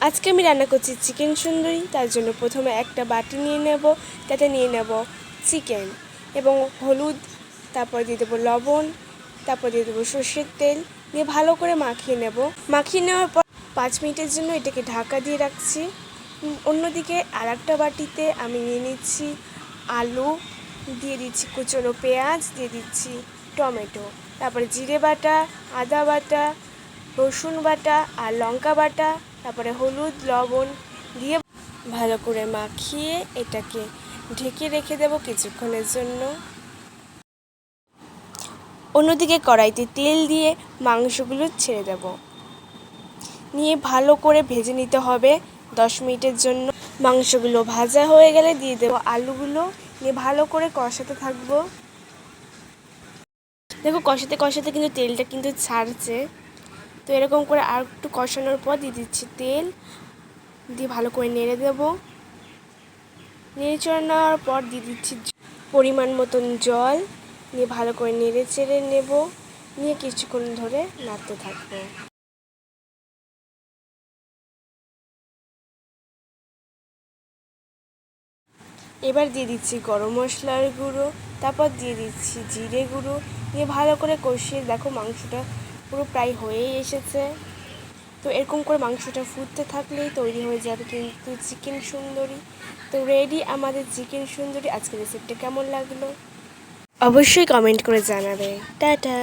আজকে আমি রান্না করছি চিকেন সুন্দরী। তার জন্য প্রথমে একটা বাটি নিয়ে নেব, তাতে নিয়ে নেব চিকেন এবং হলুদ, তারপর দিয়ে দেবো লবণ, তারপর দিয়ে দেবো সর্ষের তেল, দিয়ে ভালো করে মাখিয়ে নেব। মাখিয়ে নেওয়ার পর 5 মিনিটের জন্য এটাকে ঢাকা দিয়ে রাখছি। অন্যদিকে আর একটা বাটিতে আমি নিয়ে নিচ্ছি আলু, দিয়ে দিচ্ছি কুচনো পেঁয়াজ, দিয়ে দিচ্ছি টমেটো, তারপরে জিরে বাটা, আদা বাটা, রসুন বাটা আর লঙ্কা বাটা, তারপরে হলুদ লবণ দিয়ে ভালো করে মাখিয়ে এটাকে ঢেকে রেখে দেবো কিছুক্ষণের জন্য। অন্যদিকে কড়াইতে তেল দিয়ে মাংসগুলো ছেড়ে দেব, নিয়ে ভালো করে ভেজে নিতে হবে 10 মিনিটের জন্য। মাংসগুলো ভাজা হয়ে গেলে দিয়ে দেবো আলুগুলো, নিয়ে ভালো করে কষাতে থাকবো। দেখো কষাতে কষাতে কিন্তু তেলটা কিন্তু ছাড়ছে। তো এরকম করে আর একটু কষানোর পর দিয়ে দিচ্ছি তেল, দিয়ে ভালো করে নেড়ে দেবো। নেড়ে চড়ে নেওয়ার পর দিয়ে দিচ্ছি পরিমাণ মতন জল, নিয়ে ভালো করে নেড়ে চেড়ে নেব, নিয়ে কিছুক্ষণ ধরে নাড়তে থাকবো। এবার দিয়ে দিচ্ছি গরম মশলার গুঁড়ো, তারপর দিয়ে দিচ্ছি জিরে গুঁড়ো, দিয়ে ভালো করে কষিয়ে দেখো মাংসটা পুরো প্রায় হয়েই এসেছে। তো এরকম করে মাংসটা ফুটতে থাকলেই তৈরি হয়ে যাবে কিন্তু চিকেন সুন্দরী। তো রেডি আমাদের চিকেন সুন্দরী। আজকের রেসিপিটা কেমন লাগলো অবশ্যই কমেন্ট করে জানাবে। টাটা।